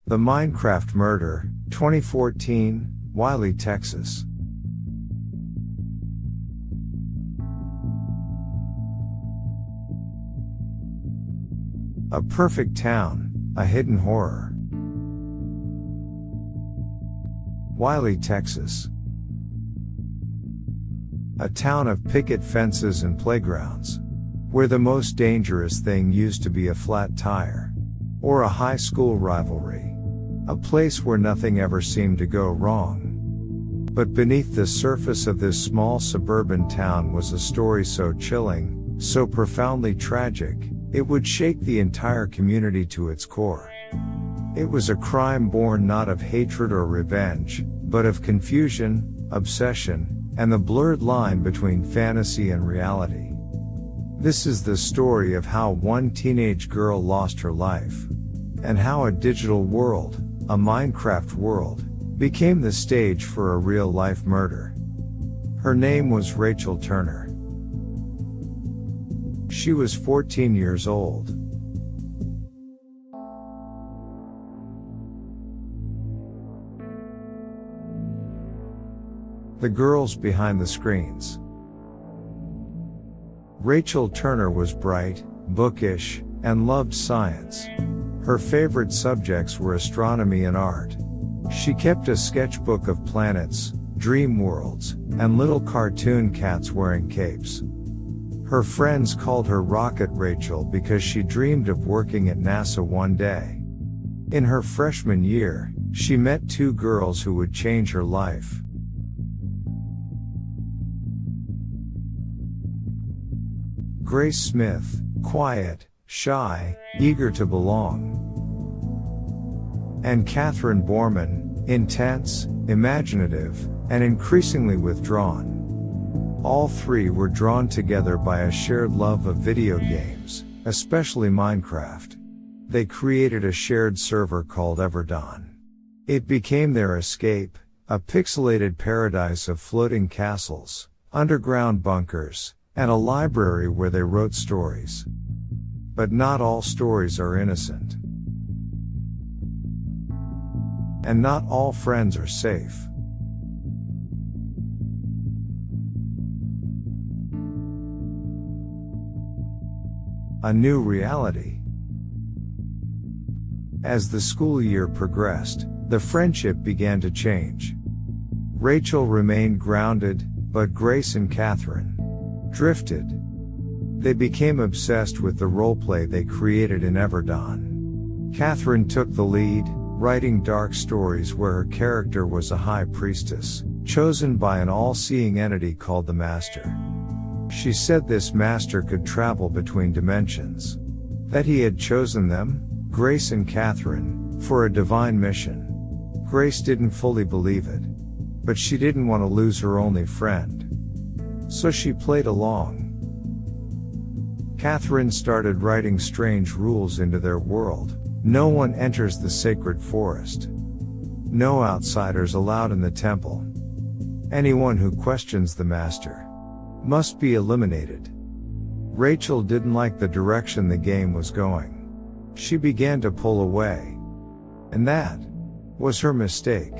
The Minecraft Murder, 2014, Wylie, Texas. A perfect town, a hidden horror. Wylie, Texas. A town of picket fences and playgrounds, where the most dangerous thing used to be a flat tire, or a high school rivalry. A place where nothing ever seemed to go wrong. But beneath the surface of this small suburban town was a story so chilling, so profoundly tragic, it would shake the entire community to its core. It was a crime born not of hatred or revenge, but of confusion, obsession, and the blurred line between fantasy and reality. This is the story of how one teenage girl lost her life, and how a digital world, a Minecraft world, became the stage for a real-life murder. Her name was Rachel Turner. She was 14 years old. The girls behind the screens. Rachel Turner was bright, bookish, and loved science. Her favorite subjects were astronomy and art. She kept a sketchbook of planets, dream worlds, and little cartoon cats wearing capes. Her friends called her Rocket Rachel because she dreamed of working at NASA one day. In her freshman year, she met two girls who would change her life. Grace Smith, quiet, shy, eager to belong. And Catherine Borman, intense, imaginative, and increasingly withdrawn. All three were drawn together by a shared love of video games, especially Minecraft. They created a shared server called Everdawn. It became their escape, a pixelated paradise of floating castles, underground bunkers, and a library where they wrote stories. But not all stories are innocent. And not all friends are safe. A new reality. As the school year progressed, the friendship began to change. Rachel remained grounded, but Grace and Catherine drifted. They became obsessed with the roleplay they created in Everdawn. Catherine took the lead, writing dark stories where her character was a high priestess, chosen by an all-seeing entity called the Master. She said this master could travel between dimensions. That he had chosen them, Grace and Catherine, for a divine mission. Grace didn't fully believe it. But she didn't want to lose her only friend. So she played along. Catherine started writing strange rules into their world. No one enters the sacred forest. No outsiders allowed in the temple. Anyone who questions the master must be eliminated. Rachel didn't like the direction the game was going. She began to pull away. And that was her mistake.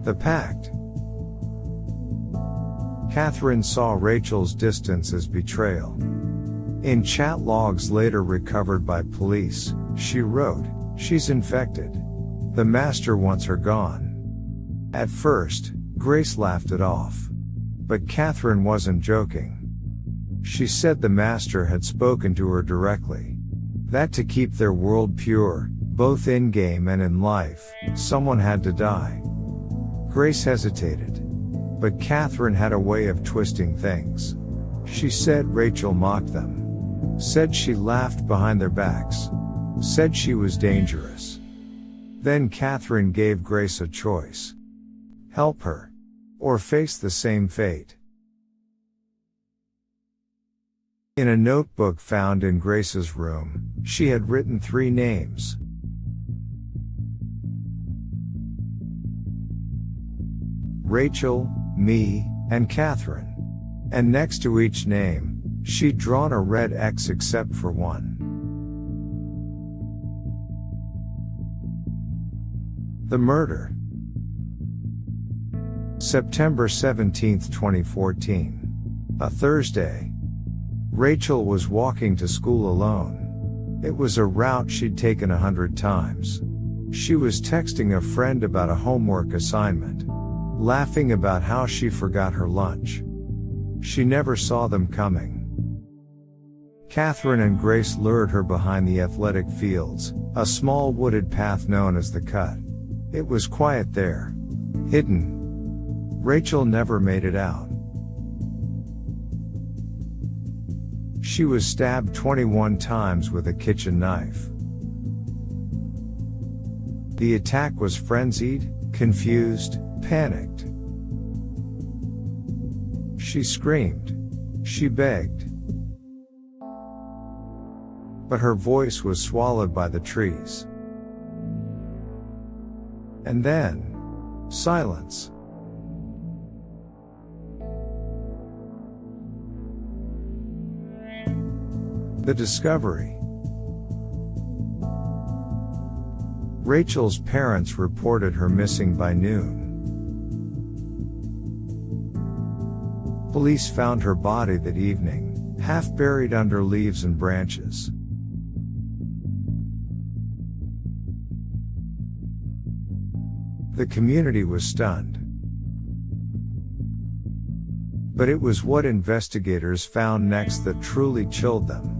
The pact. Catherine saw Rachel's distance as betrayal. In chat logs later recovered by police, she wrote, "She's infected. The master wants her gone." At first, Grace laughed it off. But Catherine wasn't joking. She said the master had spoken to her directly. That to keep their world pure, both in-game and in life, someone had to die. Grace hesitated. But Catherine had a way of twisting things. She said Rachel mocked them. Said she laughed behind their backs. Said she was dangerous. Then Catherine gave Grace a choice. Help her. Or face the same fate. In a notebook found in Grace's room, she had written 3 names. Rachel, me, and Catherine. And next to each name, she'd drawn a red X except for one. The murder. September 17, 2014. A Thursday. Rachel was walking to school alone. It was a route she'd taken 100 times. She was texting a friend about a homework assignment, laughing about how she forgot her lunch. She never saw them coming. Catherine and Grace lured her behind the athletic fields, a small wooded path known as the Cut. It was quiet there. Hidden. Rachel never made it out. She was stabbed 21 times with a kitchen knife. The attack was frenzied, confused, panicked. She screamed. She begged. But her voice was swallowed by the trees. And then, silence. The discovery. Rachel's parents reported her missing by noon. Police found her body that evening, half buried under leaves and branches. The community was stunned. But it was what investigators found next that truly chilled them.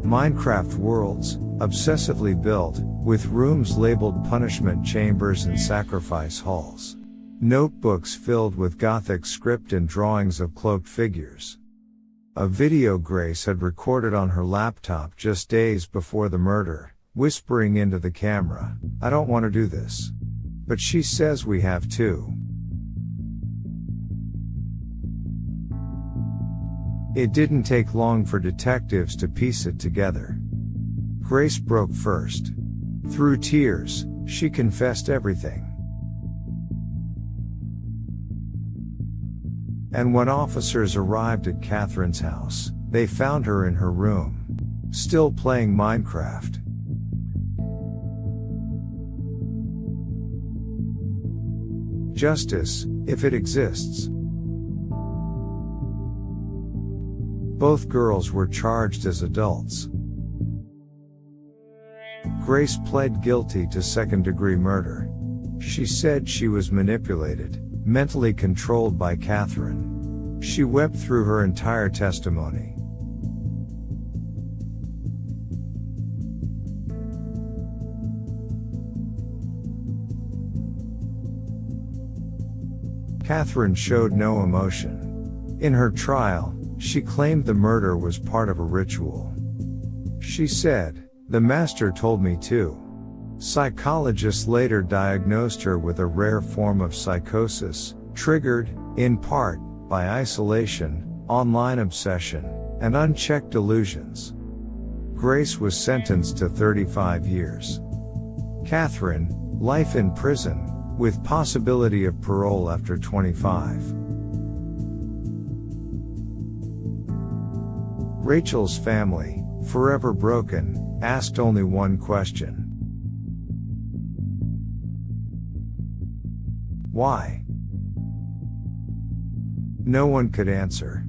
Minecraft worlds, obsessively built, with rooms labeled punishment chambers and sacrifice halls. Notebooks filled with Gothic script and drawings of cloaked figures. A video Grace had recorded on her laptop just days before the murder, whispering into the camera, "I don't want to do this. But she says we have to." It didn't take long for detectives to piece it together. Grace broke first. Through tears, she confessed everything. And when officers arrived at Catherine's house, they found her in her room, still playing Minecraft. Justice, if it exists. Both girls were charged as adults. Grace pled guilty to second-degree murder. She said she was manipulated, mentally controlled by Catherine. She wept through her entire testimony. Catherine showed no emotion. In her trial, she claimed the murder was part of a ritual. She said, "The master told me to." Psychologists later diagnosed her with a rare form of psychosis, triggered, in part, by isolation, online obsession, and unchecked delusions. Grace was sentenced to 35 years. Catherine, life in prison, with possibility of parole after 25. Rachel's family, forever broken, asked only one question. Why? No one could answer.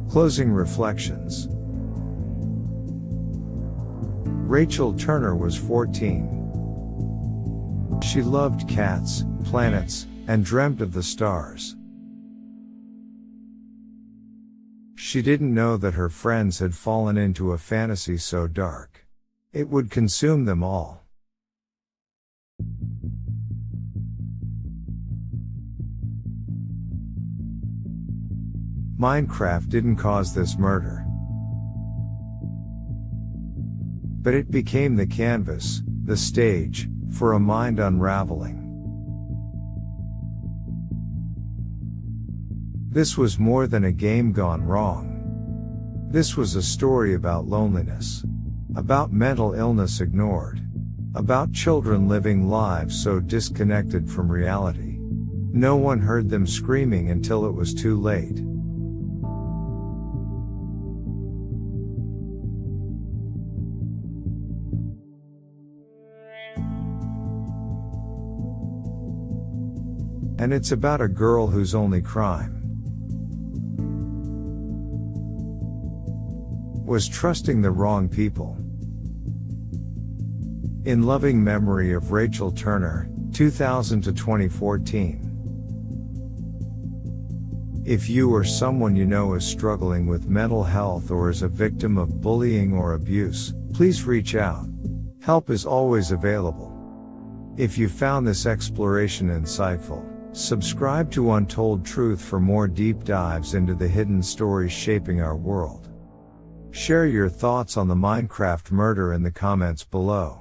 Closing reflections. Rachel Turner was 14. She loved cats, planets, and dreamt of the stars. She didn't know that her friends had fallen into a fantasy so dark. It would consume them all. Minecraft didn't cause this murder. But it became the canvas, the stage, for a mind unraveling. This was more than a game gone wrong. This was a story about loneliness. About mental illness ignored. About children living lives so disconnected from reality. No one heard them screaming until it was too late. And it's about a girl whose only crime was trusting the wrong people. In loving memory of Rachel Turner, 2000 to 2014. If you or someone you know is struggling with mental health or is a victim of bullying or abuse, please reach out. Help is always available. If you found this exploration insightful, subscribe to Untold Truth for more deep dives into the hidden stories shaping our world. Share your thoughts on the Minecraft murder in the comments below.